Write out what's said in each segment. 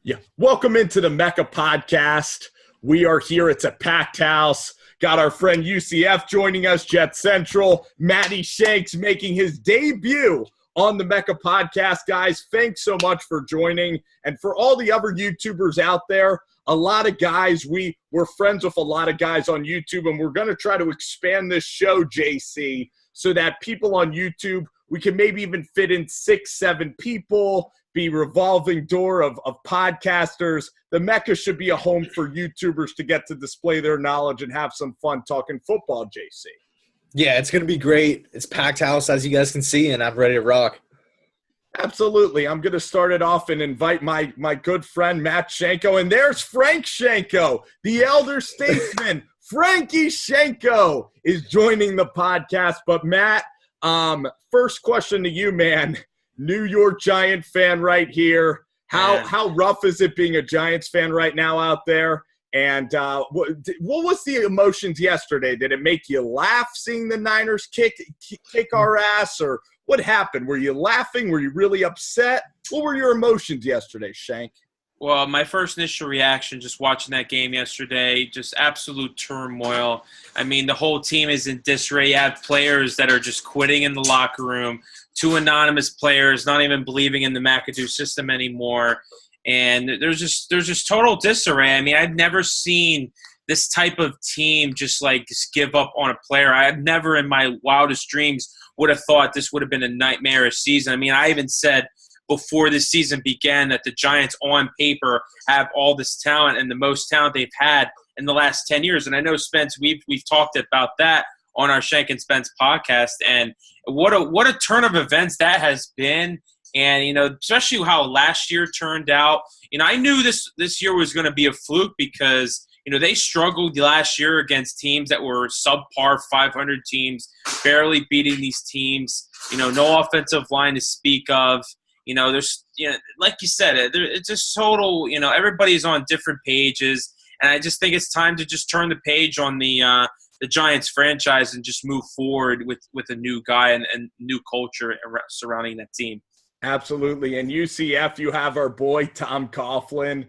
Yeah. Welcome into the Mecca podcast. We are here. It's a packed house. Got our friend UCF joining us, Jet Central. Matty Shanks making his debut on the Mecca podcast. Guys, thanks so much for joining. And for all the other YouTubers out there, a lot of guys, we're friends with a lot of guys on YouTube, and we're going to try to expand this show, JC, so that people on YouTube, we can maybe even fit in 6-7 people, be revolving door of podcasters. The Mecca should be a home for YouTubers to get to display their knowledge and have some fun talking football, JC. Yeah, it's going to be great. It's packed house, as you guys can see, and I'm ready to rock. Absolutely. I'm going to start it off and invite my good friend, Matt Shenko. And there's Frank Shenko, the elder statesman. Frankie Shenko is joining the podcast. But, Matt, first question to you, man. New York Giant fan right here. How rough is it being a Giants fan right now out there? And what was the emotions yesterday? Did it make you laugh seeing the Niners kick our ass, or what happened? Were you laughing? Were you really upset? What were your emotions yesterday, Shank? Well, my first initial reaction just watching that game yesterday, just absolute turmoil. I mean, the whole team is in disarray. You have players that are just quitting in the locker room, 2 anonymous players not even believing in the McAdoo system anymore. And there's just total disarray. I mean, I've never seen this type of team just give up on a player. I had never in my wildest dreams would have thought this would have been a nightmarish season. I mean, I even said before this season began that the Giants on paper have all this talent and the most talent they've had in the last 10 years. And I know, Spence, we've talked about that on our Shank and Spence podcast. And what a turn of events that has been. And, especially how last year turned out. I knew this year was going to be a fluke because, they struggled last year against teams that were subpar 500 teams, barely beating these teams. No offensive line to speak of. There's, like you said, it's just total, everybody's on different pages. And I just think it's time to just turn the page on the Giants franchise and just move forward with a new guy and new culture surrounding that team. Absolutely. And UCF, you have our boy, Tom Coughlin.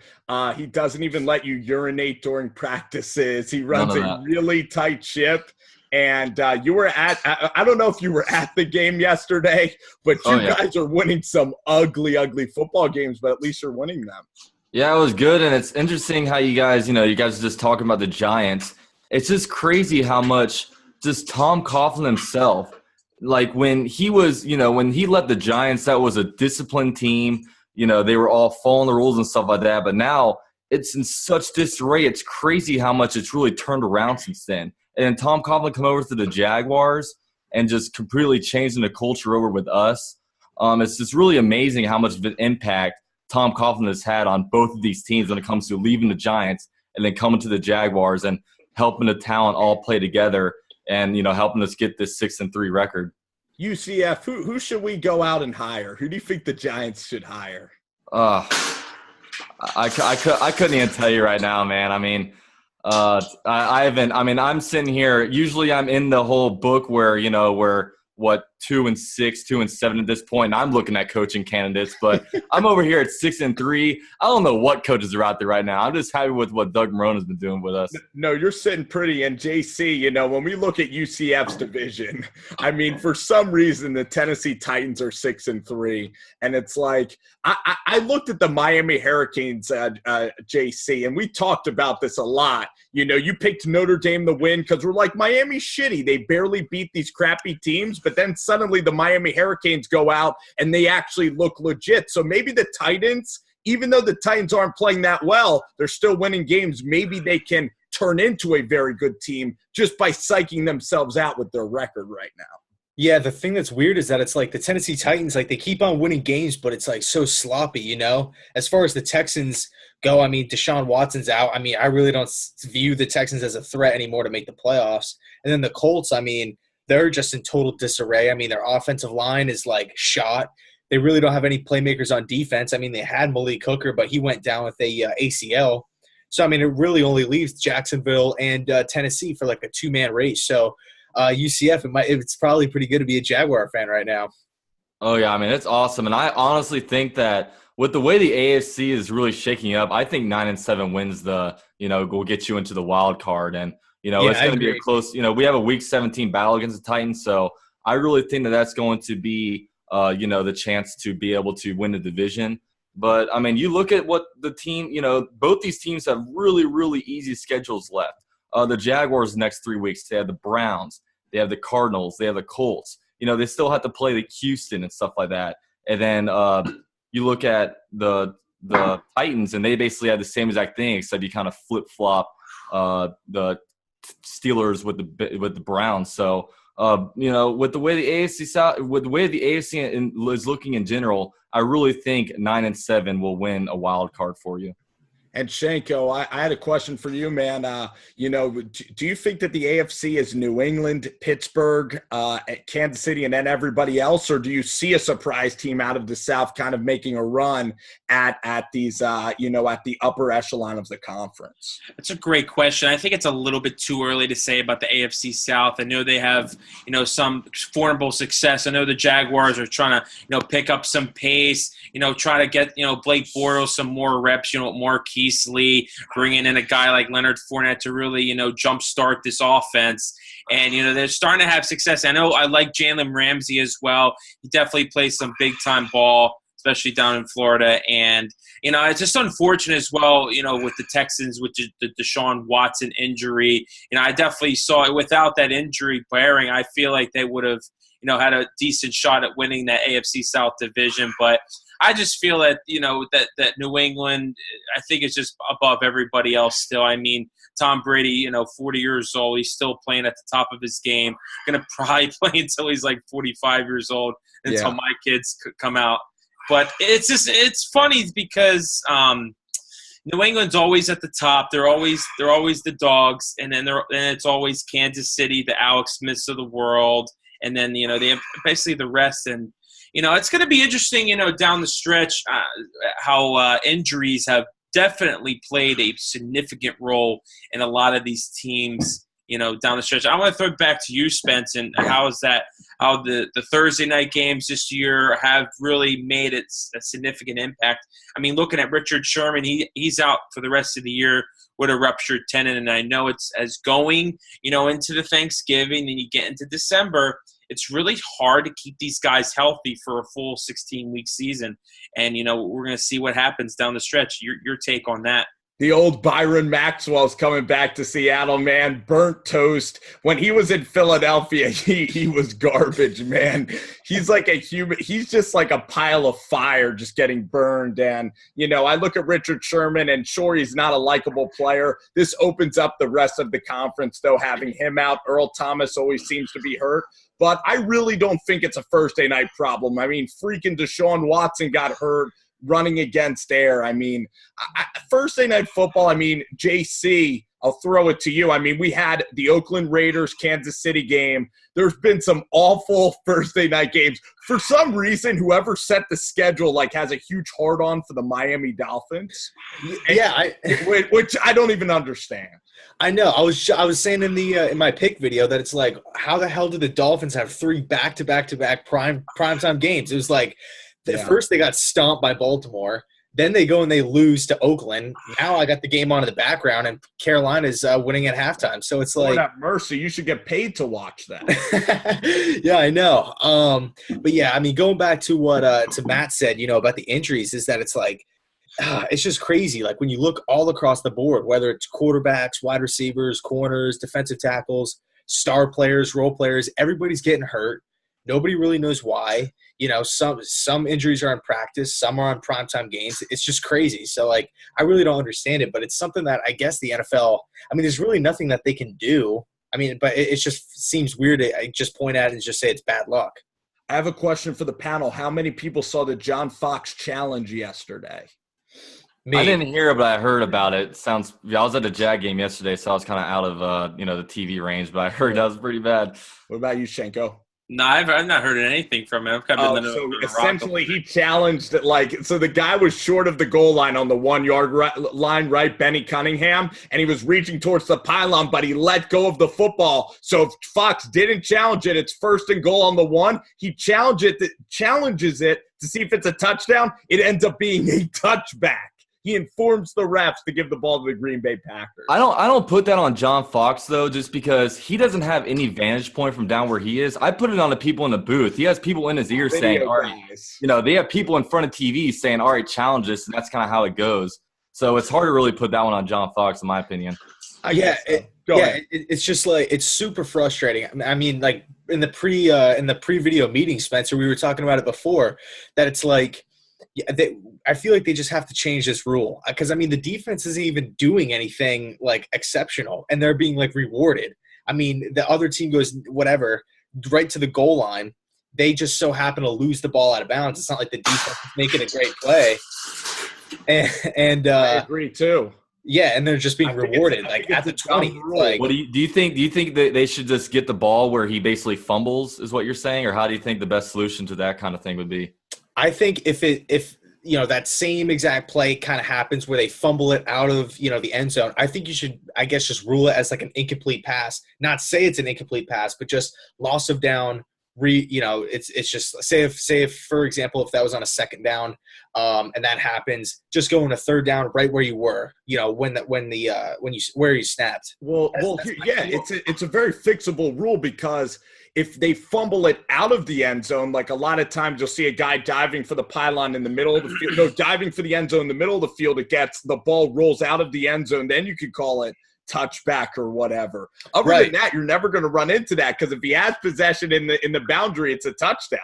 He doesn't even let you urinate during practices. He runs a really tight ship. And you were I don't know if you were at the game yesterday, but you guys are winning some ugly, ugly football games, but at least you're winning them. Yeah, it was good. And it's interesting how you guys are just talking about the Giants. It's just crazy how much just Tom Coughlin himself, like when he was, when he led the Giants, that was a disciplined team. They were all following the rules and stuff like that. But now it's in such disarray. It's crazy how much it's really turned around since then. And then Tom Coughlin come over to the Jaguars and just completely changing the culture over with us. It's just really amazing how much of an impact Tom Coughlin has had on both of these teams when it comes to leaving the Giants and then coming to the Jaguars and helping the talent all play together and, helping us get this 6-3 record. UCF, who should we go out and hire? Who do you think the Giants should hire? I couldn't even tell you right now, man. I mean, I haven't. I mean, I'm sitting here. Usually, I'm in the whole book where we're 2-6, 2-7 at this point. And I'm looking at coaching candidates, but I'm over here at 6-3. I don't know what coaches are out there right now. I'm just happy with what Doug Marone's been doing with us. No, you're sitting pretty. And JC, when we look at UCF's division, I mean, for some reason, the Tennessee Titans are 6-3, and it's like I looked at the Miami Hurricanes, JC, and we talked about this a lot. You picked Notre Dame to win because we're like, Miami's shitty. They barely beat these crappy teams, but then suddenly the Miami Hurricanes go out and they actually look legit. So maybe the Titans, even though the Titans aren't playing that well, they're still winning games. Maybe they can turn into a very good team just by psyching themselves out with their record right now. Yeah, the thing that's weird is that it's like the Tennessee Titans, they keep on winning games, but it's so sloppy, As far as the Texans go, I mean, Deshaun Watson's out. I mean, I really don't view the Texans as a threat anymore to make the playoffs. And then the Colts, I mean, they're just in total disarray. I mean, their offensive line is shot. They really don't have any playmakers on defense. I mean, they had Malik Hooker, but he went down with a ACL. So, I mean, it really only leaves Jacksonville and Tennessee for a 2-man race. So, UCF, it's probably pretty good to be a Jaguar fan right now. Oh, yeah. I mean, it's awesome. And I honestly think that with the way the AFC is really shaking up, I think 9-7 wins will get you into the wild card. And, it's going to be a close, we have a week 17 battle against the Titans. So I really think that's going to be, the chance to be able to win the division. But, I mean, you look at what the team, both these teams have really, really easy schedules left. The Jaguars next 3 weeks, they have the Browns, they have the Cardinals, they have the Colts. They still have to play the Houston and stuff like that. And then you look at the Titans, and they basically have the same exact thing, except you kind of flip-flop the Steelers with the Browns. So, with the way the AFC is looking in general, I really think 9-7 will win a wild card for you. And Shenko, I had a question for you, man. Do you think that the AFC is New England, Pittsburgh, Kansas City, and then everybody else, or do you see a surprise team out of the South kind of making a run at these, at the upper echelon of the conference? That's a great question. I think it's a little bit too early to say about the AFC South. I know they have, some formidable success. I know the Jaguars are trying to, pick up some pace, try to get, Blake Bortles some more reps, more Lee, bringing in a guy like Leonard Fournette to really, jumpstart this offense. And, they're starting to have success. I know I like Jalen Ramsey as well. He definitely plays some big-time ball, especially down in Florida. And, it's just unfortunate as well, with the Texans, with the Deshaun Watson injury. I definitely saw it without that injury bearing. I feel like they would have, had a decent shot at winning that AFC South division. But I just feel that, that New England, I think it's just above everybody else still. I mean, Tom Brady, 40 years old, he's still playing at the top of his game. Going to probably play until he's like 45 years old, until my kids come out. But it's funny because New England's always at the top. They're always the dogs, and then it's always Kansas City, the Alex Smiths of the world, and then they have basically the rest. And it's going to be interesting, down the stretch, how injuries have definitely played a significant role in a lot of these teams, down the stretch. I want to throw it back to you, Spence, and how the Thursday night games this year have really made a significant impact. I mean, looking at Richard Sherman, he's out for the rest of the year with a ruptured tendon, and I know it's as going, into the Thanksgiving and you get into December, it's really hard to keep these guys healthy for a full 16-week season. And, we're going to see what happens down the stretch. Your take on that? The old Byron Maxwell's coming back to Seattle, man. Burnt toast. When he was in Philadelphia, he was garbage, man. He's like he's just like a pile of fire just getting burned. And, I look at Richard Sherman, and sure, he's not a likable player. This opens up the rest of the conference, though, having him out. Earl Thomas always seems to be hurt. But I really don't think it's a Thursday night problem. I mean, freaking Deshaun Watson got hurt running against air. I mean, Thursday night football, JC, I'll throw it to you. We had the Oakland Raiders, Kansas City game. There's been some awful Thursday night games. For some reason, whoever set the schedule has a huge hard-on for the Miami Dolphins. Yeah. Which I don't even understand. I know. I was saying in my pick video that it's like, how the hell did the Dolphins have 3 back-to-back primetime games? It was like, first they got stomped by Baltimore. Then they go and they lose to Oakland. Now I got the game on in the background, and Carolina's winning at halftime. So it's like, Lord have mercy, you should get paid to watch that. Yeah, I know. But yeah, going back to what to Matt said, about the injuries, is that it's like, it's just crazy. Like when you look all across the board, whether it's quarterbacks, wide receivers, corners, defensive tackles, star players, role players, everybody's getting hurt. Nobody really knows why. Some injuries are in practice, some are on primetime games. It's just crazy. So, I really don't understand it, but it's something that I guess the NFL, there's really nothing that they can do. But it just seems weird to just point at it and just say it's bad luck. I have a question for the panel. How many people saw the John Fox challenge yesterday? Me. I didn't hear it, but I heard about it. I was at the Jag game yesterday, so I was kind of out of the TV range, but I heard that was pretty bad. What about you, Shenko? No, I've not heard anything from him. So essentially he challenged it so the guy was short of the goal line on the 1 yard line, right? Benny Cunningham, and he was reaching towards the pylon, but he let go of the football. So if Fox didn't challenge it, it's 1st and goal on the 1. He challenges it. to see if it's a touchdown. It ends up being a touchback. He informs the refs to give the ball to the Green Bay Packers. I don't put that on John Fox, though, just because he doesn't have any vantage point from down where he is. I put it on the people in the booth. He has people in his ear saying, all right, they have people in front of TV saying, all right, challenge this, and that's kind of how it goes. So it's hard to really put that one on John Fox, in my opinion. It's just like it's super frustrating. I mean, like in the pre-video meeting, Spencer, we were talking about it before, that it's like I feel like they just have to change this rule because I mean the defense isn't even doing anything like exceptional, and they're being like rewarded. I mean, the other team goes whatever right to the goal line. They just so happen to lose the ball out of bounds. It's not like the defense is making a great play. And I agree too. Yeah, and they're just being rewarded like at the 20. Like, what do you think that they should just get the ball where he basically fumbles? Is what you're saying, or how do you think the best solution to that kind of thing would be? I think if that same exact play kind of happens where they fumble it out of the end zone, I think you should, I guess, just rule it as like an incomplete pass. Not say it's an incomplete pass, but just loss of down. It's just say if for example if that was on a second down and that happens, just go in a third down right where you were, where you snapped. It's a very fixable rule because if they fumble it out of the end zone, like a lot of times you'll see a guy diving for the pylon in the middle of the field, diving for the end zone in the middle of the field, the ball rolls out of the end zone, then you could call it touchback or whatever. Other than that, you're never going to run into that because if he has possession in the boundary, it's a touchdown.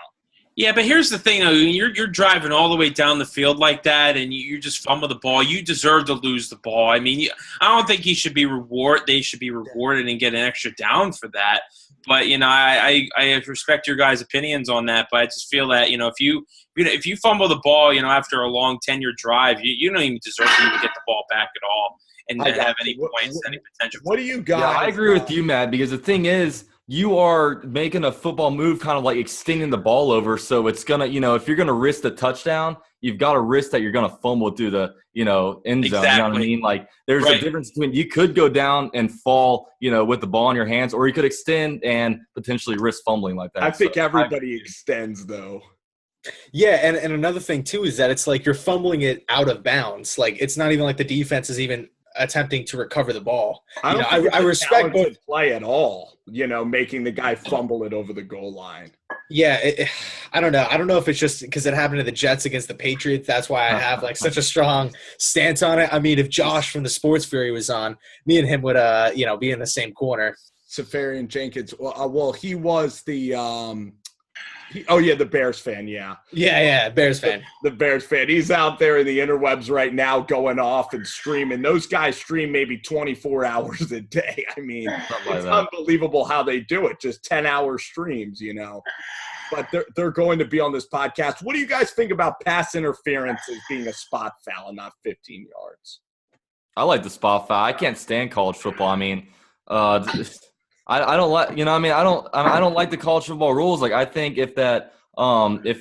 Yeah, but here's the thing, though. You're driving all the way down the field like that, and you just fumble the ball. You deserve to lose the ball. I mean, I don't think they should be rewarded and get an extra down for that. But I respect your guys' opinions on that. But I just feel that if you fumble the ball, after a long 10-year drive, you don't even deserve to even get the ball back at all and have any points, any potential. What do you guys? Yeah, I agree with you, Matt. Because the thing is, you are making a football move kind of like extending the ball over. So it's going to, if you're going to risk the touchdown, you've got to risk that you're going to fumble through the, end zone. Exactly. You know what I mean? Like there's a difference between you could go down and fall, with the ball in your hands, or you could extend and potentially risk fumbling like that. I think everybody extends though. Yeah, and another thing too is that it's like you're fumbling it out of bounds. Like it's not even like the defense is even attempting to recover the ball. I respect both play at all, making the guy fumble it over the goal line. Yeah, I don't know. I don't know if it's just because it happened to the Jets against the Patriots. That's why I have like such a strong stance on it. I mean, if Josh from the Sports Fury was on, me and him would, be in the same corner. Safarian Jenkins. Well, he was the the Bears fan, yeah. Yeah, Bears fan. The Bears fan. He's out there in the interwebs right now going off and streaming. Those guys stream maybe 24 hours a day. I mean, it's unbelievable how they do it. Just 10-hour streams, But they're going to be on this podcast. What do you guys think about pass interference as being a spot foul and not 15 yards? I like the spot foul. I can't stand college football. I mean, I don't like, I don't like the college football rules. Like, I think if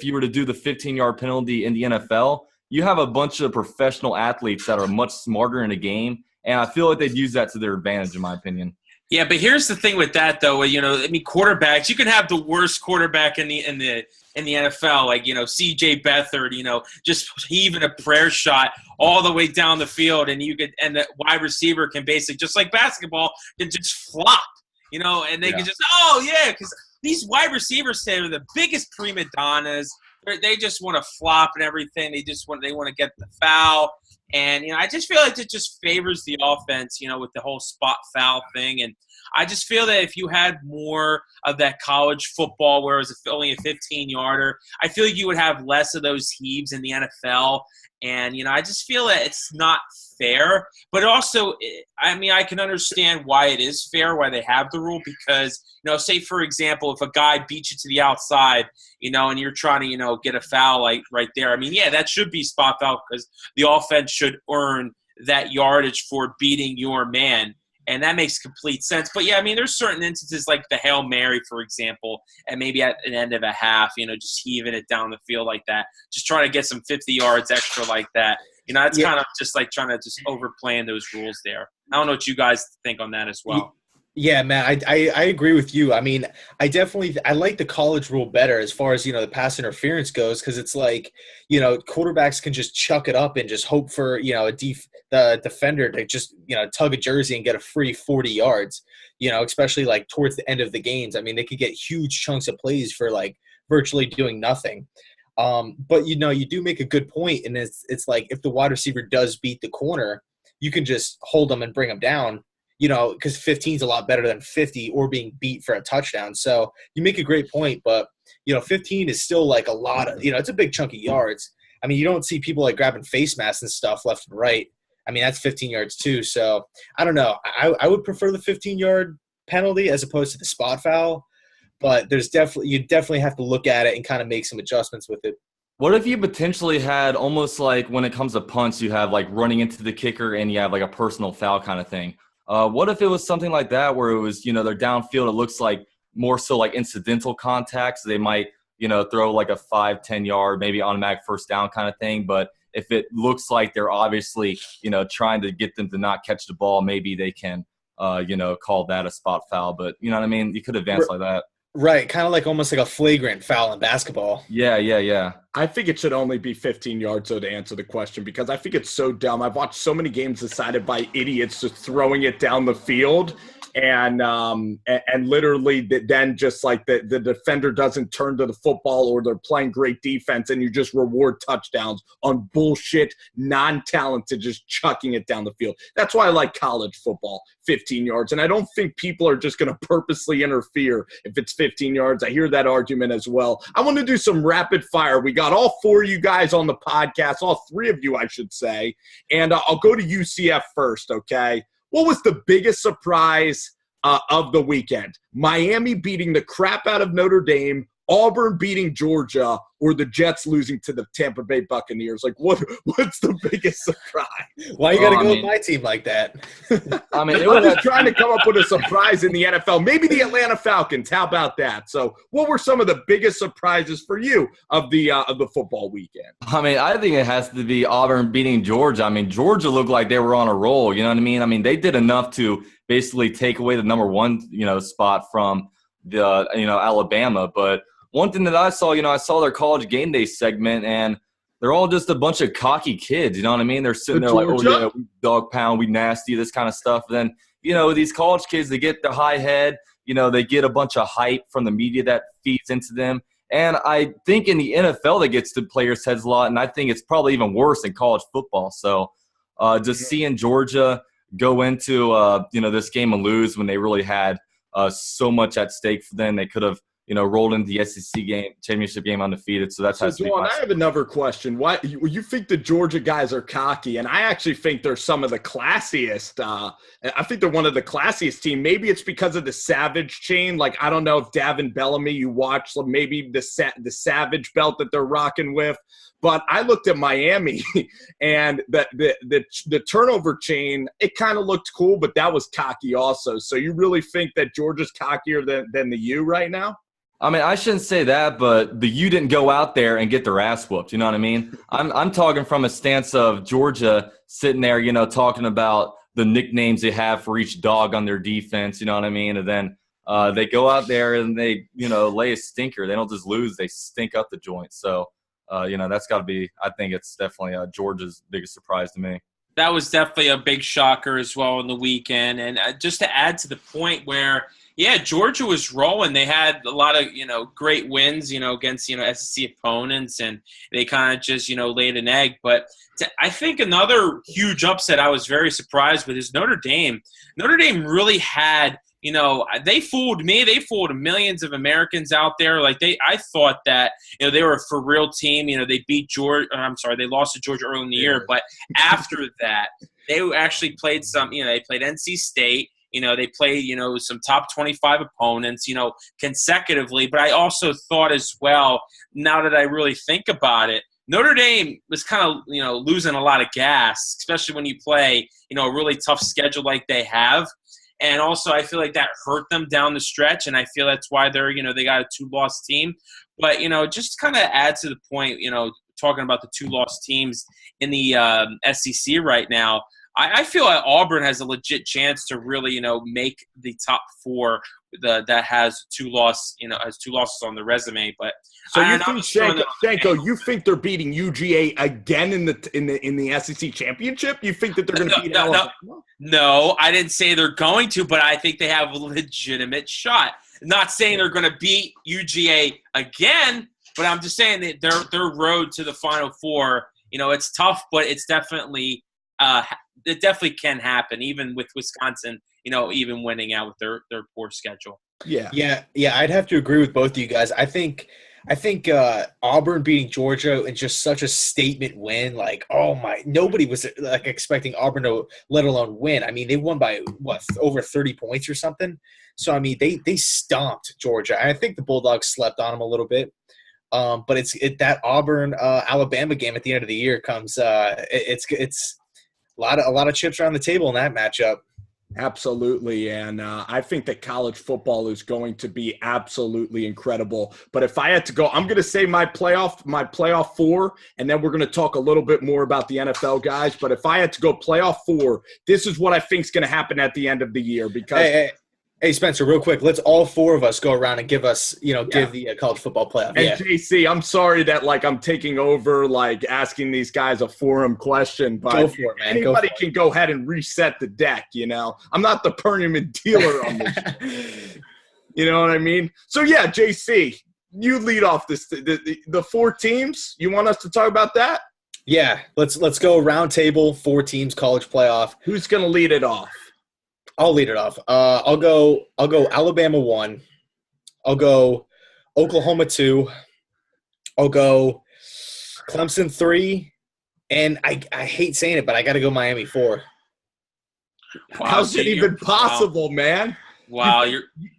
you were to do the 15-yard penalty in the NFL, you have a bunch of professional athletes that are much smarter in the game, and I feel like they'd use that to their advantage, in my opinion. Yeah, but here's the thing with that, though. Quarterbacks, you can have the worst quarterback in the NFL, like C.J. Beathard, just heaving a prayer shot all the way down the field, and the wide receiver can basically, just like basketball, can just flop. And they can just, because these wide receivers say are the biggest prima donnas. They just want to flop and everything. They want to get the foul. And, I just feel like it just favors the offense, with the whole spot foul thing. And I just feel that if you had more of that college football where it was only a 15-yarder, I feel like you would have less of those heaves in the NFL. And, I just feel that it's not fair. But also, I can understand why it is fair, why they have the rule. Because, say, for example, if a guy beats you to the outside, and you're trying to, get a foul like right there. That should be spot foul because the offense should earn that yardage for beating your man. And that makes complete sense. But, there's certain instances like the Hail Mary, for example, and maybe at an end of a half, just heaving it down the field like that, just trying to get some 50 yards extra like that. It's kind of just like trying to just overplaying those rules there. I don't know what you guys think on that as well. Yeah, man, I agree with you. I mean, I like the college rule better as far as, the pass interference goes, because it's like, quarterbacks can just chuck it up and just hope for, the defender to just, tug a jersey and get a free 40 yards, especially like towards the end of the games. I mean, they could get huge chunks of plays for like virtually doing nothing. But you do make a good point, and it's like if the wide receiver does beat the corner, you can just hold them and bring them down, because 15 is a lot better than 50 or being beat for a touchdown. So you make a great point, but 15 is still like a lot of, it's a big chunk of yards. I mean, you don't see people like grabbing face masks and stuff left and right. I mean, that's 15 yards too. So I don't know. I would prefer the 15-yard penalty as opposed to the spot foul, but you definitely have to look at it and kind of make some adjustments with it. What if you potentially had almost like when it comes to punts, you have like running into the kicker and you have like a personal foul kind of thing? What if it was something like that where it was, they're downfield, it looks like more so like incidental contact, so they might, throw like a 5-10 yard, maybe automatic first down kind of thing. But if it looks like they're obviously, trying to get them to not catch the ball, maybe they can, call that a spot foul. But you know what I mean? You could advance like that. Right, kind of like almost like a flagrant foul in basketball. Yeah. I think it should only be 15 yards, though, to answer the question, because I think it's so dumb. I've watched so many games decided by idiots just throwing it down the field, and literally then just like the defender doesn't turn to the football, or they're playing great defense, and you just reward touchdowns on bullshit, non-talented, just chucking it down the field. That's why I like college football, 15 yards. And I don't think people are just going to purposely interfere if it's 15 yards. I hear that argument as well. I want to do some rapid fire. We got all four of you guys on the podcast, all three of you, I should say. And I'll go to UCF first, okay? What was the biggest surprise of the weekend? Miami beating the crap out of Notre Dame, Auburn beating Georgia, or the Jets losing to the Tampa Bay Buccaneers? Like, what's the biggest surprise? Why you got to go with my team like that? I mean, I'm just trying to come up with a surprise in the NFL. Maybe the Atlanta Falcons. How about that? So what were some of the biggest surprises for you of the football weekend? I mean, I think it has to be Auburn beating Georgia. I mean, Georgia looked like they were on a roll. You know what I mean? I mean, they did enough to basically take away the number one, spot from the, Alabama. But one thing that I saw, I saw their college game day segment, and they're all just a bunch of cocky kids. You know what I mean? They're sitting there like, oh, yeah, we dog pound, we nasty, this kind of stuff. And then, these college kids, they get the high head. They get a bunch of hype from the media that feeds into them. And I think in the NFL that gets to players' heads a lot, and I think it's probably even worse in college football. So just seeing Georgia go into, this game and lose when they really had so much at stake for them, they could have rolled into the SEC championship game undefeated. So that's Juwan, I have another question. Why you think the Georgia guys are cocky? And I actually think they're some of the classiest. I think they're one of the classiest team. Maybe it's because of the Savage chain. Like, I don't know if Davin Bellamy, you watched maybe the Savage belt that they're rocking with. But I looked at Miami, and the turnover chain, it kind of looked cool, but that was cocky also. So you really think that Georgia's cockier than the U right now? I mean, I shouldn't say that, but the U didn't go out there and get their ass whooped. You know what I mean? I'm talking from a stance of Georgia sitting there, talking about the nicknames they have for each dog on their defense. You know what I mean? And then they go out there and they, lay a stinker. They don't just lose; they stink up the joint. So, that's got to be. I think it's definitely Georgia's biggest surprise to me. That was definitely a big shocker as well in the weekend. And just to add to the point where, yeah, Georgia was rolling. They had a lot of, great wins, against, SEC opponents, and they kind of just, laid an egg. But I think another huge upset I was very surprised with is Notre Dame. Notre Dame really had, they fooled me. They fooled millions of Americans out there. Like I thought that, they were a for real team. They beat Georgia. I'm sorry, they lost to Georgia early in the year. But after that, they actually played some, they played NC State. They played, some top 25 opponents, consecutively. But I also thought as well, now that I really think about it, Notre Dame was kind of, losing a lot of gas, especially when you play, a really tough schedule like they have. And also, I feel like that hurt them down the stretch, and I feel that's why they're, they got a 2-loss team. But, just kind of add to the point, talking about the 2-loss teams in the SEC right now, I feel like Auburn has a legit chance to really, make the top four. That has two losses on the resume. But so you think Shenko, you think they're beating UGA again in the SEC championship? You think that they're going to beat Alabama? No, I didn't say they're going to, but I think they have a legitimate shot. Not saying they're going to beat UGA again, but I'm just saying that their road to the Final Four. It's tough, but it's definitely it definitely can happen, even with Wisconsin, even winning out with their poor schedule. Yeah. I'd have to agree with both of you guys. I think Auburn beating Georgia in just such a statement win. Like, nobody was like expecting Auburn to let alone win. I mean, they won by over 30 points or something. So I mean, they stomped Georgia. I think the Bulldogs slept on them a little bit. But it's that Auburn Alabama game at the end of the year comes. It's a lot of chips around the table in that matchup. Absolutely, and I think that college football is going to be absolutely incredible. But if I had to go, I'm going to say my playoff four, and then we're going to talk a little bit more about the NFL guys. But if I had to go playoff four, this is what I think is going to happen at the end of the year. Because Hey, Spencer, real quick, let's all four of us go around and give the college football playoff. And JC, I'm sorry that I'm taking over, asking these guys a forum question, but go for it, man. Anybody can go ahead and reset the deck, I'm not the Perniman dealer on this. You know what I mean? So, yeah, JC, you lead off the four teams. You want us to talk about that? Yeah, let's go round table, four teams, college playoff. Who's going to lead it off? I'll lead it off. I'll go Alabama 1. I'll go Oklahoma 2. I'll go Clemson 3. And I hate saying it, but I got to go Miami 4. Wow, how's it even possible, man? Wow,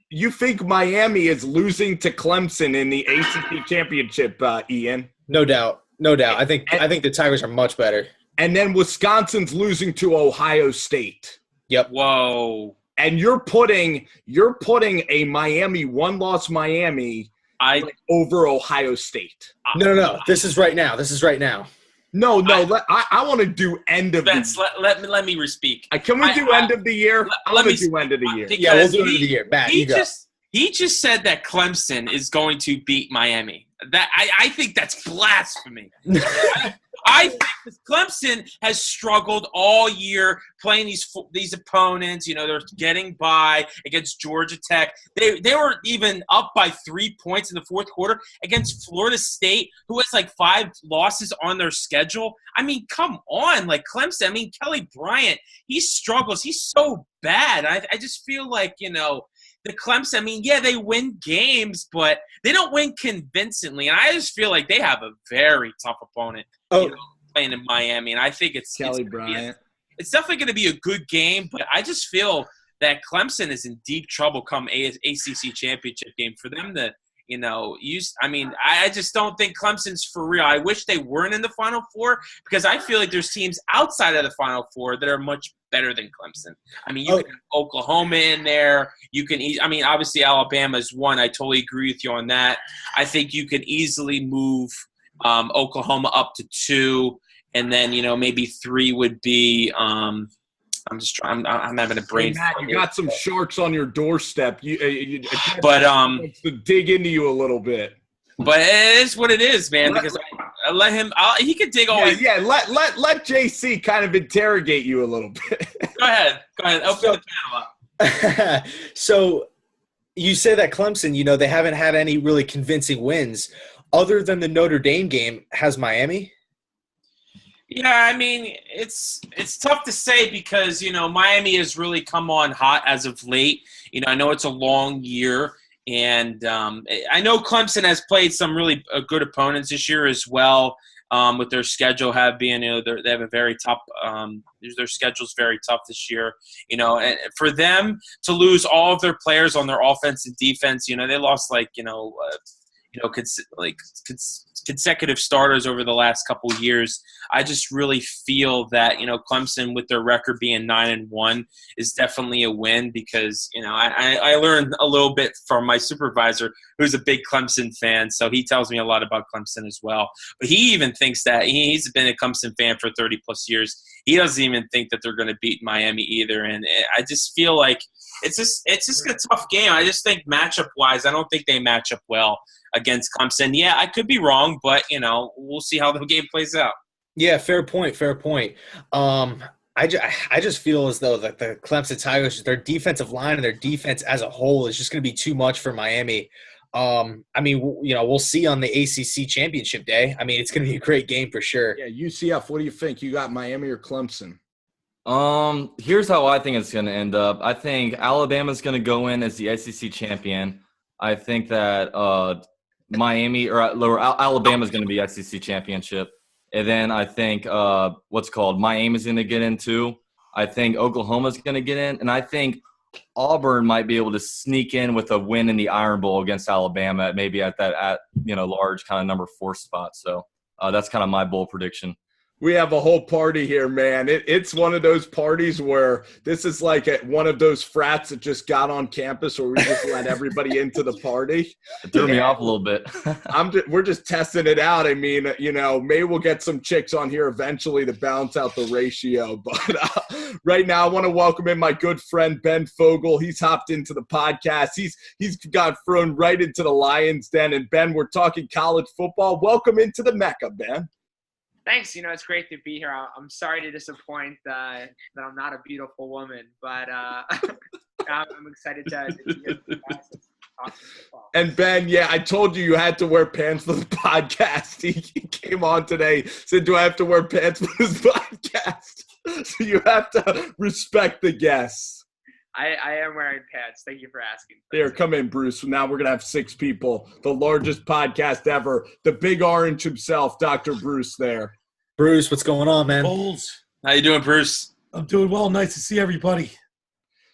you think Miami is losing to Clemson in the ACC championship, Ian? No doubt. I think the Tigers are much better. And then Wisconsin's losing to Ohio State. Yep. Whoa. And you're putting a Miami one-loss Miami over Ohio State. No. This is right now. No. I want to do end of Vince, the year. let me re-speak. Can we do end of the year? Let me do end of the year. Yeah, we'll do end of the year. Matt, you go. He just said that Clemson is going to beat Miami. That I think that's blasphemy. I think Clemson has struggled all year playing these opponents. They're getting by against Georgia Tech. They were even up by 3 points in the fourth quarter against Florida State, who has 5 losses on their schedule. I mean, come on, Clemson. I mean, Kelly Bryant, he struggles. He's so bad. I just feel the Clemson, I mean, yeah, they win games, but they don't win convincingly. And I just feel like they have a very tough opponent playing in Miami. And I think it's Bryant. It's definitely going to be a good game, but I just feel that Clemson is in deep trouble come ACC championship game for them to, I just don't think Clemson's for real. I wish they weren't in the Final Four because I feel like there's teams outside of the Final Four that are much better than Clemson. I mean, you can have Oklahoma in there. You can obviously Alabama is one. I totally agree with you on that. I think you can easily move Oklahoma up to 2, and then, maybe 3 would be I'm having a brain. Hey, Matt, you got some sharks on your doorstep. But to dig into you a little bit. But it is what it is, man. Because I let him. He could dig all. Yeah. Let JC kind of interrogate you a little bit. Go ahead. Open the panel up. So you say that Clemson, they haven't had any really convincing wins, other than the Notre Dame game. Has Miami? Yeah, I mean, it's tough to say because, Miami has really come on hot as of late. I know it's a long year, and I know Clemson has played some really good opponents this year as well, with their schedule being, they have a very tough their schedule's very tough this year. And for them to lose all of their players on their offense and defense, they lost consecutive starters over the last couple of years. I just really feel that, Clemson, with their record being 9-1, is definitely a win because, I learned a little bit from my supervisor, who's a big Clemson fan, so he tells me a lot about Clemson as well. But he even thinks that he's been a Clemson fan for 30-plus years. He doesn't even think that they're going to beat Miami either, and I just feel like it's just a tough game. I just think matchup-wise, I don't think they match up well against Clemson. Yeah, I could be wrong, but, we'll see how the game plays out. Yeah, fair point. I just feel as though that the Clemson Tigers, their defensive line and their defense as a whole is just going to be too much for Miami. We'll see on the ACC championship day. It's going to be a great game for sure. Yeah, UCF, what do you think? You got Miami or Clemson? Here's how I think it's going to end up. I think Alabama's going to go in as the SEC champion. I think that Miami or Alabama's going to be SEC championship. And then I think Miami's going to get in too. I think Oklahoma's going to get in. And I think Auburn might be able to sneak in with a win in the Iron Bowl against Alabama, maybe at large kind of number 4 spot. So that's kind of my bowl prediction. We have a whole party here, man. It's one of those parties where this is like one of those frats that just got on campus where we just let everybody into the party. It threw me off a little bit. We're just testing it out. Maybe we'll get some chicks on here eventually to balance out the ratio. But right now I want to welcome in my good friend Ben Fogel. He's hopped into the podcast. He's got thrown right into the Lions Den. And Ben, we're talking college football. Welcome into the Mecca, Ben. Thanks. It's great to be here. I'm sorry to disappoint that I'm not a beautiful woman, but I'm excited to get you guys talk football. And Ben, yeah, I told you had to wear pants for the podcast. He came on today, said, do I have to wear pants for this podcast? So you have to respect the guests. I am wearing pants. Thank you for asking. Here, come in, Bruce. Now we're going to have 6 people. The largest podcast ever. The big orange himself, Dr. Bruce there. Bruce, what's going on, man? Bulls. How you doing, Bruce? I'm doing well. Nice to see everybody.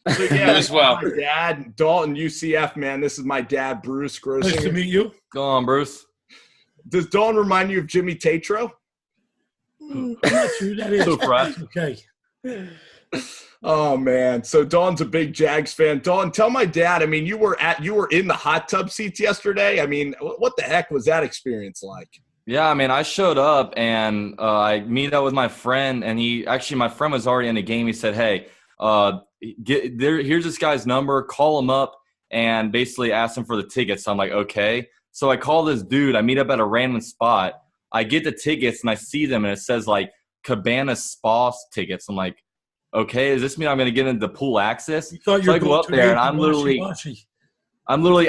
So, yeah, as well. My dad, Dalton, UCF, man. This is my dad, Bruce Grossinger. Nice to meet you. Go on, Bruce. Does Dalton remind you of Jimmy Tatro? I'm not sure who that is. So frat. Okay. Oh man, so Dawn's a big Jags fan. Dawn, tell my dad. You were in the hot tub seats yesterday. What the heck was that experience like? Yeah, I showed up and I meet up with my friend, and my friend was already in the game. He said, "Hey, here's this guy's number. Call him up and basically ask him for the tickets." So I'm like, okay. So I call this dude. I meet up at a random spot. I get the tickets and I see them, and it says like Cabana Spa tickets. I'm like, okay, does this mean I'm going to get into pool access? So I go up there, and I'm literally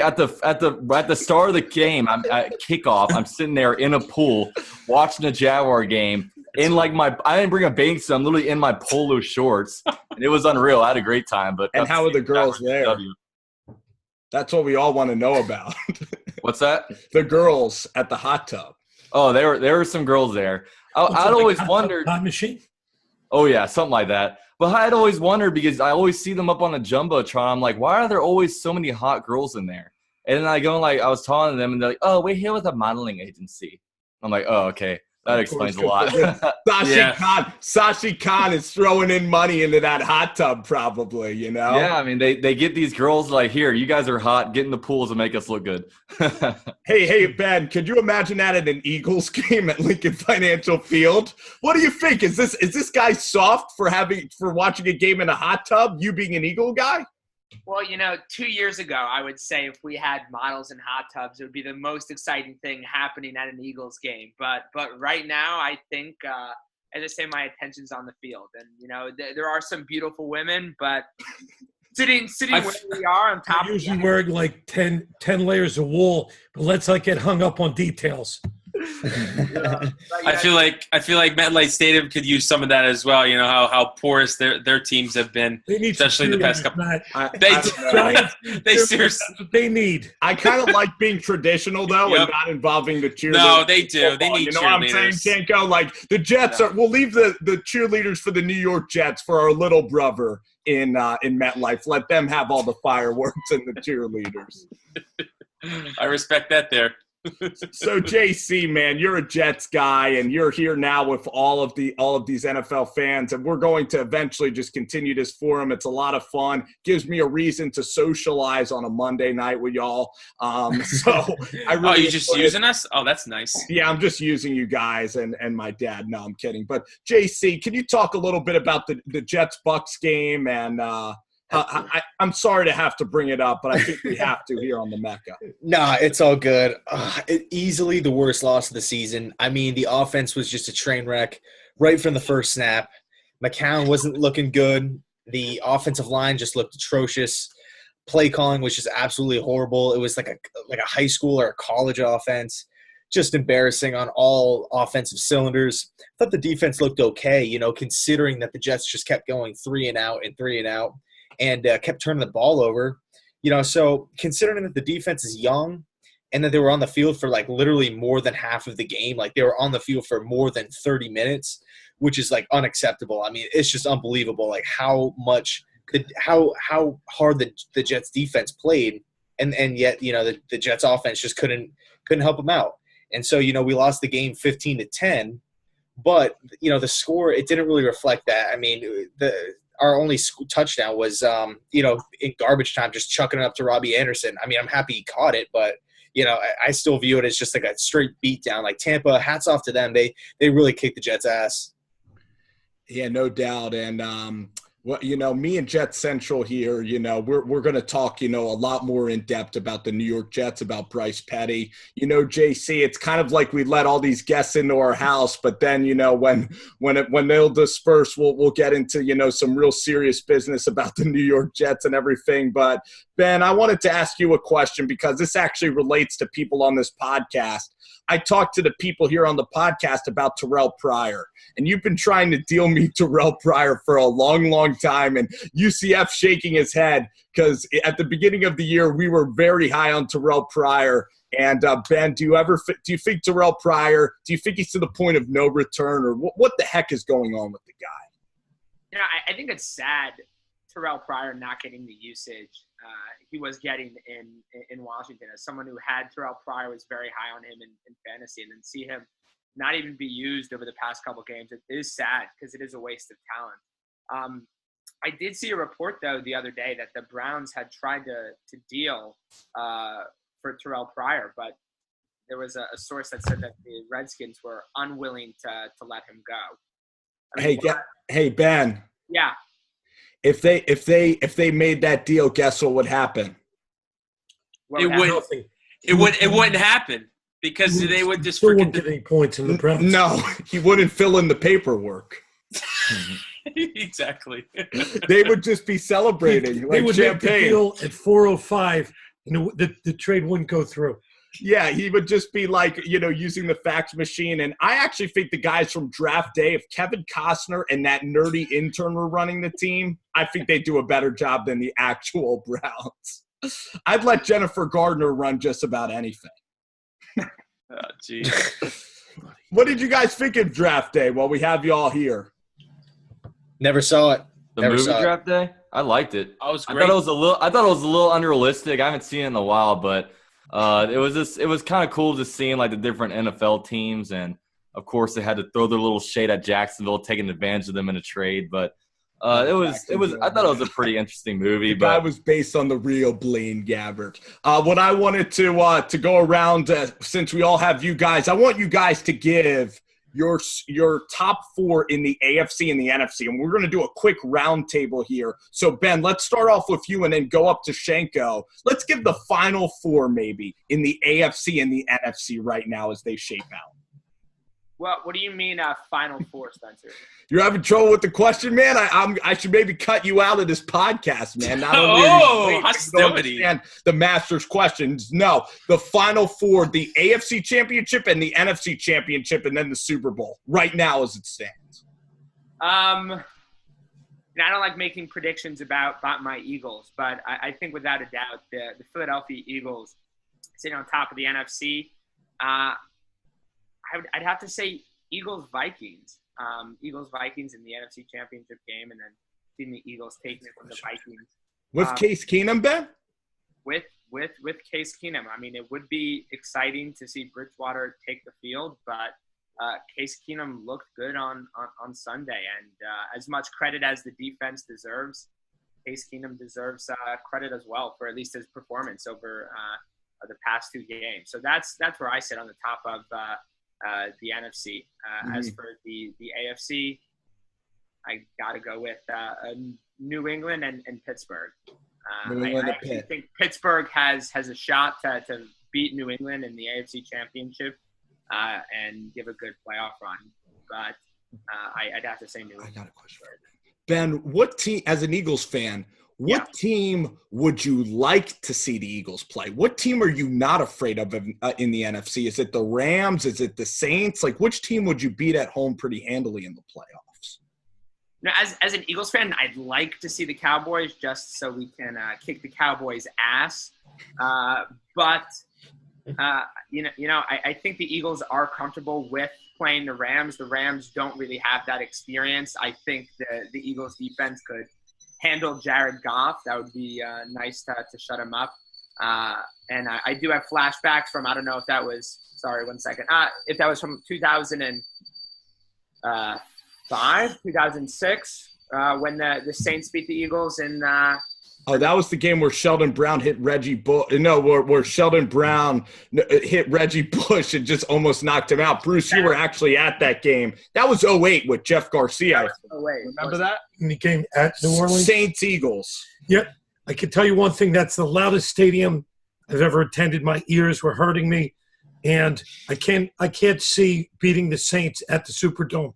at the start of the game. I'm at kickoff. I'm sitting there in a pool watching a Jaguar game. I didn't bring a bathing suit. I'm literally in my polo shorts, and it was unreal. I had a great time. But how are the girls there? That's what we all want to know about. What's that? The girls at the hot tub. Oh, there were some girls there. I'd always wondered. Time machine? Oh yeah, something like that. But I'd always wondered because I always see them up on a jumbotron. I'm like, why are there always so many hot girls in there? And then I go I was talking to them, and they're like, oh, we're here with a modeling agency. I'm like, oh, okay. That explains a lot. Sashi Khan is throwing in money into that hot tub probably, Yeah, they get these girls like, here, you guys are hot. Get in the pools and make us look good. Hey, Ben, could you imagine that at an Eagles game at Lincoln Financial Field? What do you think? Is this guy soft for watching a game in a hot tub, you being an Eagle guy? Well, 2 years ago, I would say if we had models in hot tubs, it would be the most exciting thing happening at an Eagles game. But right now, I think, as I say, my attention's on the field. And, there are some beautiful women, but sitting where we are on top of the usually wearing like 10 layers of wool, but let's not get hung up on details. I feel like MetLife Stadium could use some of that as well. How porous their teams have been, especially the past couple. They seriously. That's what they need. I kind of like being traditional though, and not involving the cheerleaders. No, they do. Football. They need cheerleaders. You know what I'm saying, Shenko? Like the Jets are. We'll leave the cheerleaders for the New York Jets for our little brother in MetLife. Let them have all the fireworks and the cheerleaders. I respect that there. So JC, man, you're a Jets guy, and you're here now with all of these NFL fans, and we're going to eventually just continue this forum. It's a lot of fun. Gives me a reason to socialize on a Monday night with y'all. So I really. Oh, you just using us? Oh, that's nice. Yeah, I'm just using you guys and my dad. No, I'm kidding. But JC, can you talk a little bit about the Jets-Bucks game? And I'm sorry to have to bring it up, but I think we have to here on the Mecca. Nah, it's all good. Easily the worst loss of the season. I mean, the offense was just a train wreck right from the first snap. McCown wasn't looking good. The offensive line just looked atrocious. Play calling was just absolutely horrible. It was like a high school or a college offense. Just embarrassing on all offensive cylinders. I thought the defense looked okay, considering that the Jets just kept going 3 and out and kept turning the ball over. So considering that the defense is young and that they were on the field for like literally more than half of the game, like they were on the field for more than 30 minutes, which is like unacceptable. I mean, it's just unbelievable, like how hard the Jets defense played, and yet the Jets offense just couldn't help them out. And so we lost the game 15-10, but the score, it didn't really reflect that. I mean, our only touchdown was in garbage time, just chucking it up to Robbie Anderson. I mean, I'm happy he caught it, but I still view it as just like a straight beatdown. Like Tampa, hats off to them. They really kicked the Jets' ass. Yeah, no doubt. And me and Jet Central here, we're going to talk, a lot more in depth about the New York Jets, about Bryce Petty. JC, it's kind of like we let all these guests into our house, but then, when they'll disperse, we'll get into, some real serious business about the New York Jets and everything. But Ben, I wanted to ask you a question because this actually relates to people on this podcast. I talked to the people here on the podcast about Terrell Pryor, and you've been trying to deal me Terrell Pryor for a long, long time, and UCF shaking his head because at the beginning of the year, we were very high on Terrell Pryor. And Ben, do you think Terrell Pryor, do you think he's to the point of no return, or what the heck is going on with the guy? I think it's sad Terrell Pryor not getting the usage he was getting in Washington. As someone who had Terrell Pryor, was very high on him in fantasy, and then see him not even be used over the past couple games, it is sad because it is a waste of talent. I did see a report, though, the other day that the Browns had tried to deal for Terrell Pryor, but there was a source that said that the Redskins were unwilling to let him go. Hey, Ben. Yeah. If they made that deal, guess what would happen? It wouldn't happen because they would just forget get any points in the Browns. No, he wouldn't fill in the paperwork. Exactly. They would just be celebrating they like would champagne. make the deal at 4:05, and the trade wouldn't go through. Yeah, he would just be like, using the fax machine. And I actually think the guys from draft day, if Kevin Costner and that nerdy intern were running the team, I think they'd do a better job than the actual Browns. I'd let Jennifer Gardner run just about anything. Oh, geez. What did you guys think of draft day while we have you all here? Never saw it. The movie draft day? I liked it. I was great. I thought it was a little unrealistic. I haven't seen it in a while, but it was kind of cool just seeing like the different NFL teams, and of course they had to throw their little shade at Jacksonville, taking advantage of them in a trade. But I thought it was a pretty interesting movie. The guy was based on the real Blaine Gabbert. What I wanted to go around, since we all have you guys, I want you guys to give your top 4 in the AFC and the NFC, and we're going to do a quick round table here. So, Ben, let's start off with you and then go up to Shenko. Let's give the final 4 maybe in the AFC and the NFC right now as they shape out. Well, what do you mean final 4, Spencer? You're having trouble with the question, man? I should maybe cut you out of this podcast, man. Not only hostility. And the Masters questions. No, the final 4, the AFC Championship and the NFC Championship, and then the Super Bowl right now as it stands. I don't like making predictions about my Eagles, but I think without a doubt the Philadelphia Eagles sitting on top of the NFC. I'd have to say Eagles-Vikings. Eagles-Vikings in the NFC Championship game, and then seeing the Eagles taking it from the Vikings. With Case Keenum, Ben? With with Case Keenum. I mean, it would be exciting to see Bridgewater take the field, but Case Keenum looked good on Sunday, and as much credit as the defense deserves, Case Keenum deserves credit as well for at least his performance over the past 2 games. So that's where I sit on the top of the NFC. As for the AFC, I got to go with New England and Pittsburgh. I actually think Pittsburgh has a shot to beat New England in the AFC Championship and give a good playoff run. But I'd have to say New England. I got a question. Ben, what team, as an Eagles fan, what team would you like to see the Eagles play? What team are you not afraid of in the NFC? Is it the Rams? Is it the Saints? Like, which team would you beat at home pretty handily in the playoffs? Now, as an Eagles fan, I'd like to see the Cowboys just so we can kick the Cowboys' ass. But I think the Eagles are comfortable with playing the Rams. The Rams don't really have that experience. I think the Eagles defense could handle Jared Goff. That would be nice to shut him up. And I do have flashbacks from, I don't know if that was, sorry, 1 second. If that was from 2005, 2006, when the Saints beat the Eagles in that was the game where Sheldon Brown hit Reggie Bush. No, where Sheldon Brown hit Reggie Bush and just almost knocked him out. Bruce, you were actually at that game. That was 2008 with Jeff Garcia. Remember that? In the game at New Orleans? Saints-Eagles. Yep. I can tell you one thing. That's the loudest stadium I've ever attended. My ears were hurting me. And I can't see beating the Saints at the Superdome.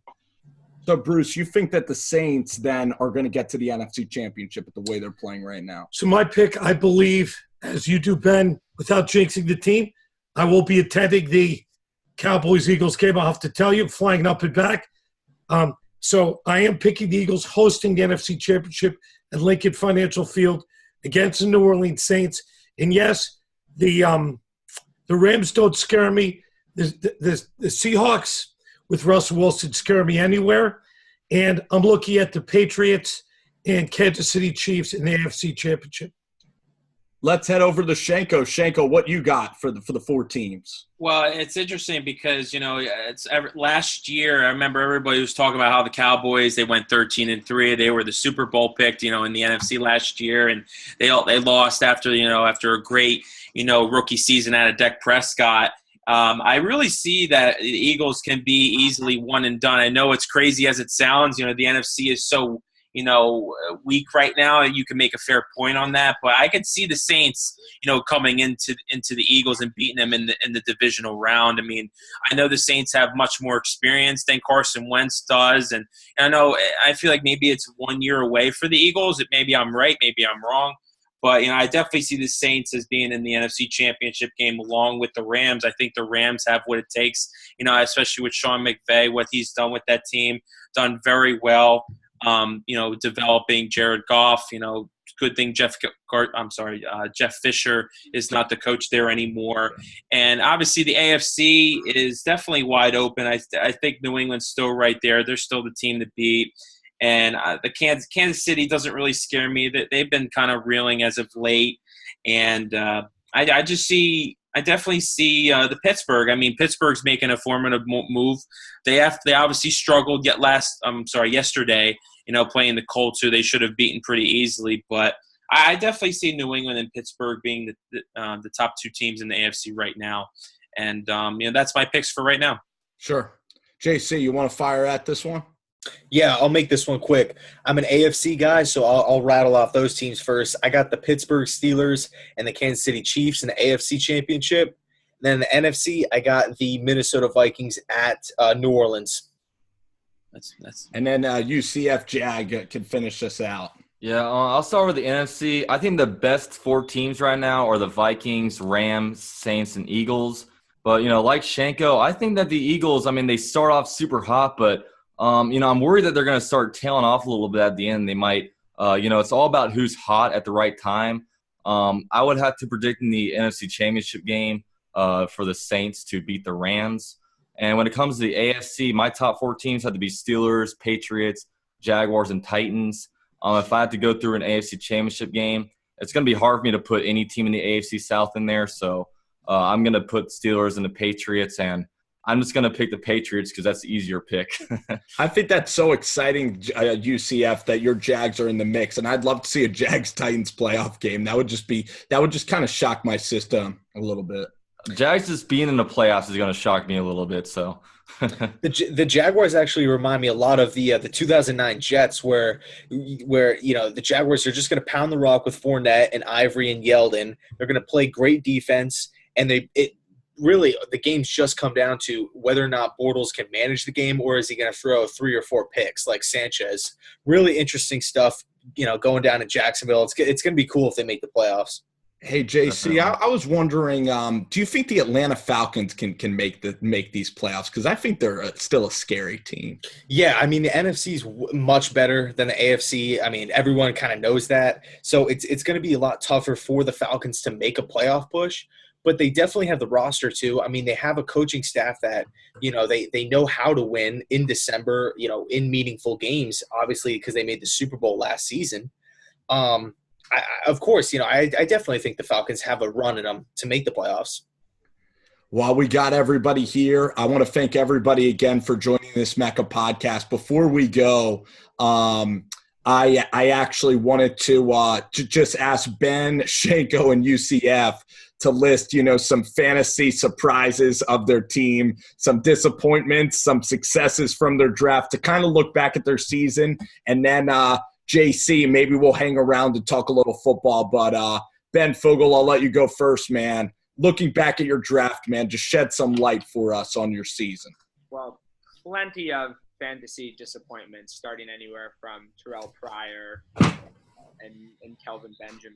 So, Bruce, you think that the Saints then are going to get to the NFC Championship with the way they're playing right now? So my pick, I believe, as you do, Ben, without jinxing the team, I will be attending the Cowboys-Eagles game. I'll have to tell you, flying up and back. So I am picking the Eagles hosting the NFC Championship at Lincoln Financial Field against the New Orleans Saints. And, yes, the Rams don't scare me. The Seahawks – with Russell Wilson scare me anywhere. And I'm looking at the Patriots and Kansas City Chiefs in the AFC Championship. Let's head over to Shenko. Shenko, what you got for the 4 teams? Well, it's interesting because, last year I remember everybody was talking about how the Cowboys, they went 13-3. They were the Super Bowl picked, in the NFC last year, and they lost after a great, rookie season out of Dak Prescott. I really see that the Eagles can be easily one and done. I know it's crazy as it sounds. The NFC is so, weak right now. You can make a fair point on that. But I could see the Saints, coming into the Eagles and beating them in the divisional round. I mean, I know the Saints have much more experience than Carson Wentz does. And I feel like maybe it's 1 year away for the Eagles. Maybe I'm right. Maybe I'm wrong. But, I definitely see the Saints as being in the NFC Championship game along with the Rams. I think the Rams have what it takes, especially with Sean McVay, what he's done with that team, done very well, developing Jared Goff. Good thing Jeff Fisher is not the coach there anymore. And obviously the AFC is definitely wide open. I think New England's still right there. They're still the team to beat. And the Kansas City doesn't really scare me. They've been kind of reeling as of late. And I definitely see the Pittsburgh. I mean, Pittsburgh's making a formative move. They obviously struggled yesterday, playing the Colts, who they should have beaten pretty easily. But I definitely see New England and Pittsburgh being the top 2 teams in the AFC right now. And, that's my picks for right now. Sure. JC, you want to fire at this one? Yeah, I'll make this one quick. I'm an AFC guy, so I'll rattle off those teams first. I got the Pittsburgh Steelers and the Kansas City Chiefs in the AFC Championship. Then the NFC, I got the Minnesota Vikings at New Orleans. And then UCF Jag can finish us out. Yeah, I'll start with the NFC. I think the best 4 teams right now are the Vikings, Rams, Saints, and Eagles. But, like Shenko, I think that the Eagles, they start off super hot, but I'm worried that they're going to start tailing off a little bit at the end. They might, it's all about who's hot at the right time. I would have to predict in the NFC Championship game for the Saints to beat the Rams. And when it comes to the AFC, my top 4 teams have to be Steelers, Patriots, Jaguars, and Titans. If I had to go through an AFC Championship game, it's going to be hard for me to put any team in the AFC South in there. So I'm going to put Steelers and the Patriots, and I'm just going to pick the Patriots because that's the easier pick. I think that's so exciting, UCF, that your Jags are in the mix, and I'd love to see a Jags-Titans playoff game. That would just kind of shock my system a little bit. Jags just being in the playoffs is going to shock me a little bit. So the Jaguars actually remind me a lot of the 2009 Jets, where the Jaguars are just going to pound the rock with Fournette and Ivory and Yeldon. They're going to play great defense, and really, the game's just come down to whether or not Bortles can manage the game, or is he going to throw 3 or 4 picks like Sanchez. Really interesting stuff, going down in Jacksonville. It's going to be cool if they make the playoffs. Hey, JC, I was wondering, do you think the Atlanta Falcons can make these playoffs? Because I think they're still a scary team. Yeah, I mean, the NFC is much better than the AFC. I mean, everyone kind of knows that. So it's going to be a lot tougher for the Falcons to make a playoff push. But they definitely have the roster too. I mean, they have a coaching staff that, they know how to win in December, in meaningful games, obviously, because they made the Super Bowl last season. Of course, I definitely think the Falcons have a run in them to make the playoffs. While we got everybody here, I want to thank everybody again for joining this Mecca podcast. Before we go, I actually wanted to just ask Ben, Shenko, and UCF to list, some fantasy surprises of their team, some disappointments, some successes from their draft, to kind of look back at their season. And then JC, maybe we'll hang around and talk a little football. But Ben Fogel, I'll let you go first, man. Looking back at your draft, man, just shed some light for us on your season. Well, plenty of fantasy disappointments, starting anywhere from Terrell Pryor and Kelvin Benjamin.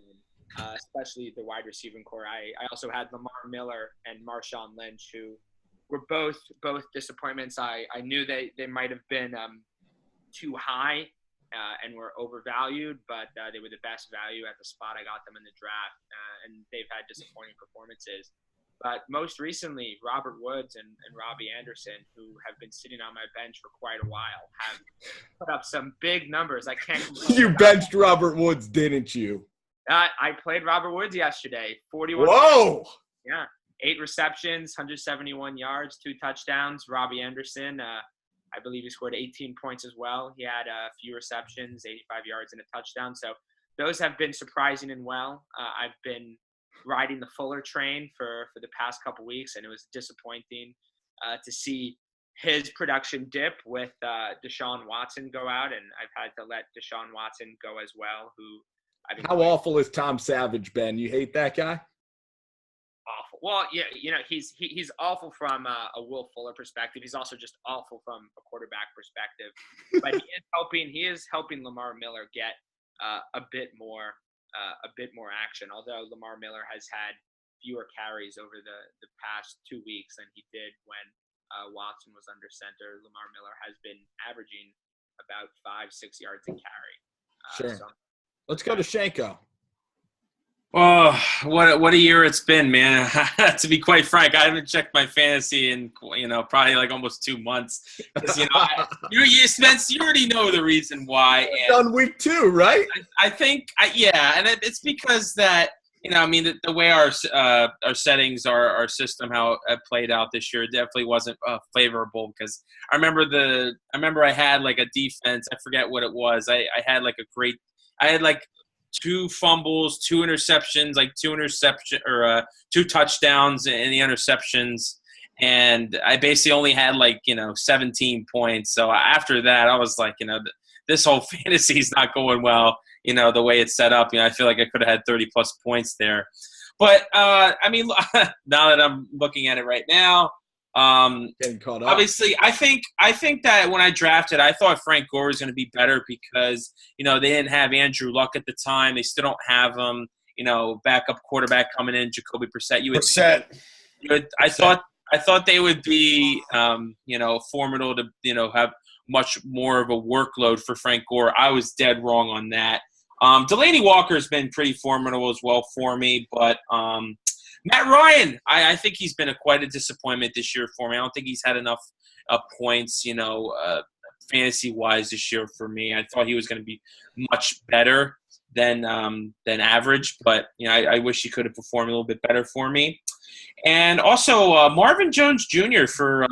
Especially the wide receiving core. I also had Lamar Miller and Marshawn Lynch, who were both disappointments. I knew they might have been too high and were overvalued, but they were the best value at the spot I got them in the draft, and they've had disappointing performances. But most recently, Robert Woods and Robbie Anderson, who have been sitting on my bench for quite a while, have put up some big numbers. I can't complain. You benched Robert Woods, didn't you? I played Robert Woods yesterday. 41. Whoa! Yeah. 8 receptions, 171 yards, 2 touchdowns. Robbie Anderson, I believe he scored 18 points as well. He had a few receptions, 85 yards, and a touchdown. So those have been surprising and well. I've been riding the Fuller train for the past couple weeks, and it was disappointing to see his production dip with Deshaun Watson go out, and I've had to let Deshaun Watson go as well, who How awful is Tom Savage, Ben? You hate that guy? Awful. Well, yeah, he's awful from a Will Fuller perspective. He's also just awful from a quarterback perspective. But he is helping Lamar Miller get a bit more action. Although Lamar Miller has had fewer carries over the past 2 weeks than he did when Watson was under center. Lamar Miller has been averaging about 5-6 yards a carry. Sure. Let's go to Shenko. Oh, what a year it's been, man. To be quite frank, I haven't checked my fantasy in probably like almost 2 months. Spence, you already know the reason why. On week 2, right? I think, and it's because that the way our settings, our system, how it played out this year, definitely wasn't favorable. Because I remember I had like a defense. I forget what it was. I had like I had like 2 fumbles, 2 interceptions, like 2 touchdowns and the interceptions. And I basically only had 17 points. So after that, I was like, this whole fantasy is not going well, the way it's set up. I feel like I could have had 30 plus points there. But now that I'm looking at it right now, getting caught up. Obviously, I think that when I drafted, I thought Frank Gore was going to be better because they didn't have Andrew Luck at the time. They still don't have him. Backup quarterback coming in, Jacoby Brissett. I thought they would be formidable to have much more of a workload for Frank Gore. I was dead wrong on that. Delaney Walker has been pretty formidable as well for me, but Matt Ryan, I think he's been quite a disappointment this year for me. I don't think he's had enough points, fantasy-wise this year for me. I thought he was going to be much better than average, but I wish he could have performed a little bit better for me. And also Marvin Jones Jr. for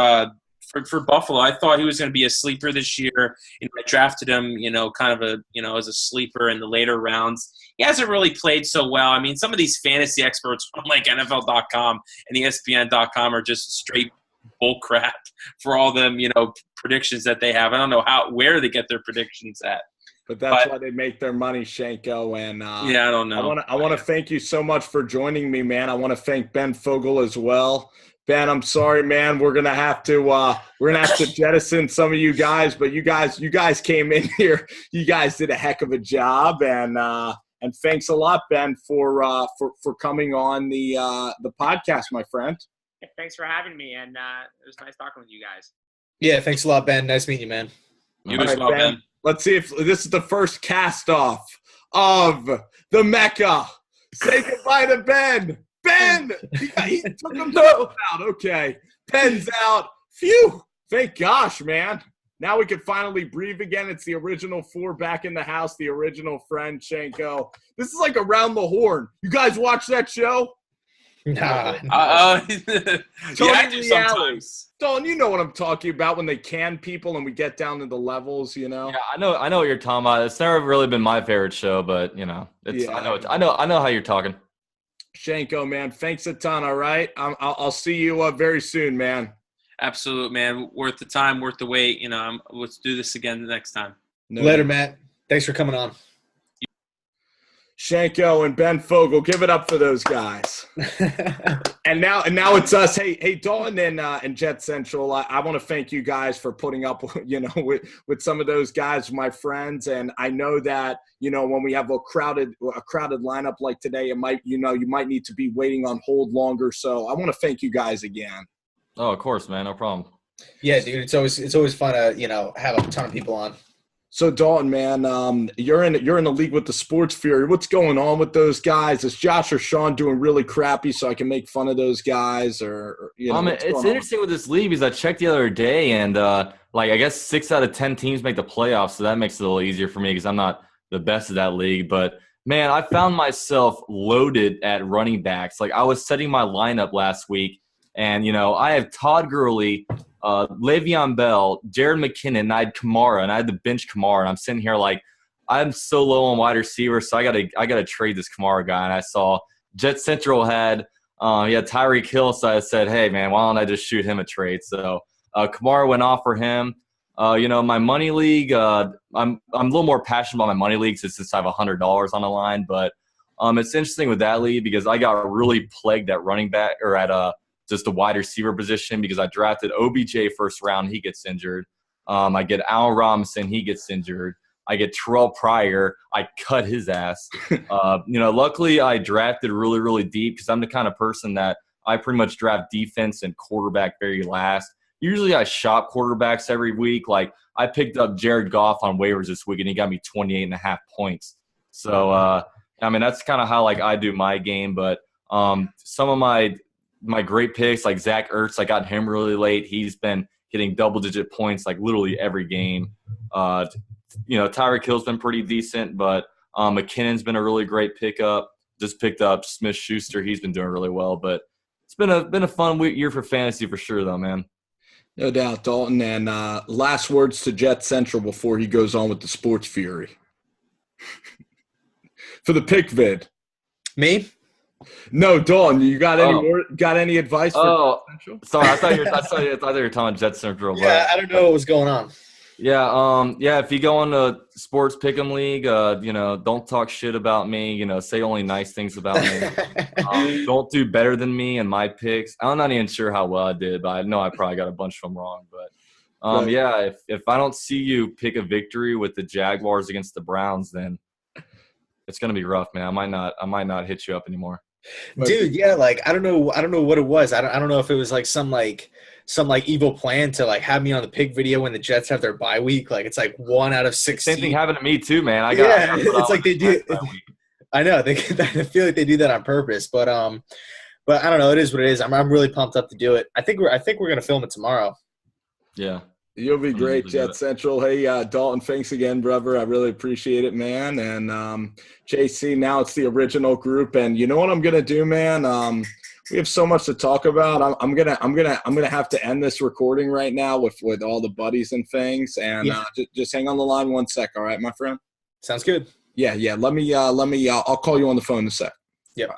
Buffalo. I thought he was going to be a sleeper this year. I drafted him, kind of as a sleeper in the later rounds. He hasn't really played so well. I mean, some of these fantasy experts from like NFL.com and ESPN.com are just straight bull crap for all them, predictions that they have. I don't know where they get their predictions at. But that's why they make their money, Shenko. And I don't know. I want to thank you so much for joining me, man. I want to thank Ben Fogel as well. Ben, I'm sorry, man. We're gonna have to jettison some of you guys, but you guys came in here. You guys did a heck of a job, and thanks a lot, Ben, for coming on the podcast, my friend. Thanks for having me, and it was nice talking with you guys. Yeah, thanks a lot, Ben. Nice meeting you, man. You as well, Ben. Let's see if this is the first cast-off of the Mecca. Say goodbye to Ben. Ben! He took himself out. Okay. Ben's out. Phew. Thank gosh, man. Now we can finally breathe again. It's the original four back in the house, the original friend, Shenko. This is like Around the Horn. You guys watch that show? Nah. Yeah, I do sometimes. Don, you know what I'm talking about when they can people and we get down to the levels, Yeah, I know what you're talking about. It's never really been my favorite show, but it's Yeah. I know how you're talking. Shenko, man, thanks a ton, all right? I'll see you very soon, man. Absolute, man. Worth the time, worth the wait. Let's do this again the next time. Later, Matt. Thanks for coming on. Shenko and Ben Fogel, give it up for those guys. And now it's us. Hey, Dalton and Jet Central. I want to thank you guys for putting up, with some of those guys, my friends. And I know that when we have a crowded lineup like today, it might you might need to be waiting on hold longer. So I want to thank you guys again. Oh, of course, man. No problem. Yeah, dude. It's always fun to have a ton of people on. So Dalton, man, you're in the league with the Sports Fury. What's going on with those guys? Is Josh or Sean doing really crappy so I can make fun of those guys? Or it's interesting with this league because I checked the other day and I guess 6 out of 10 teams make the playoffs, so that makes it a little easier for me because I'm not the best of that league. But man, I found myself loaded at running backs. Like I was setting my lineup last week, and I have Todd Gurley, Le'Veon Bell, Jared McKinnon, and I had Kamara, and I had to bench Kamara, and I'm sitting here like I'm so low on wide receiver, so I gotta trade this Kamara guy. And I saw Jet Central had Tyreek Hill, so I said, hey man, why don't I just shoot him a trade? So Kamara went off for him. My money league, I'm a little more passionate about my money league since I have $100 on the line, but it's interesting with that league because I got really plagued at running back or at just the wide receiver position because I drafted OBJ first round. He gets injured. I get Allen Robinson. He gets injured. I get Terrell Pryor. I cut his ass. Luckily I drafted really, really deep because I'm the kind of person that I pretty much draft defense and quarterback very last. Usually I shop quarterbacks every week. Like I picked up Jared Goff on waivers this week and he got me 28.5 points. So, that's kind of how I do my game. But some of my great picks, like Zach Ertz, I got him really late. He's been getting double-digit points literally every game. Tyreek Hill's been pretty decent, but McKinnon's been a really great pickup. Just picked up Smith-Schuster. He's been doing really well. But it's been a fun year for fantasy for sure, though, man. No doubt, Dalton. And last words to Jet Central before he goes on with the Sports Fury. For the pick vid. Me? No, Dawn. You got any advice for Jet Central? Sorry, I thought you were talking Jet Central. Yeah, I don't know what was going on. Yeah, if you go on the sports pick'em league, don't talk shit about me. Say only nice things about me. Don't do better than me in my picks. I'm not even sure how well I did, but I know I probably got a bunch of them wrong. But if I don't see you pick a victory with the Jaguars against the Browns, then it's gonna be rough, man. I might not hit you up anymore. Dude, yeah, I don't know what it was. I don't know if it was some evil plan to have me on the pick video when the Jets have their bye week. It's 1 out of 16. Same thing happened to me too, man. It's like they do. I know I feel like they do that on purpose, but I don't know. It is what it is. I'm really pumped up to do it. I think we're gonna film it tomorrow. Yeah. You'll be great, Really Jet good. Central. Hey, Dalton, thanks again, brother. I really appreciate it, man. And JC, now it's the original group. And you know what I'm gonna do, man? We have so much to talk about. I'm gonna have to end this recording right now with all the buddies and things. And just hang on the line 1 sec, all right, my friend? Sounds good. Yeah. Let me. I'll call you on the phone in a sec. Yep.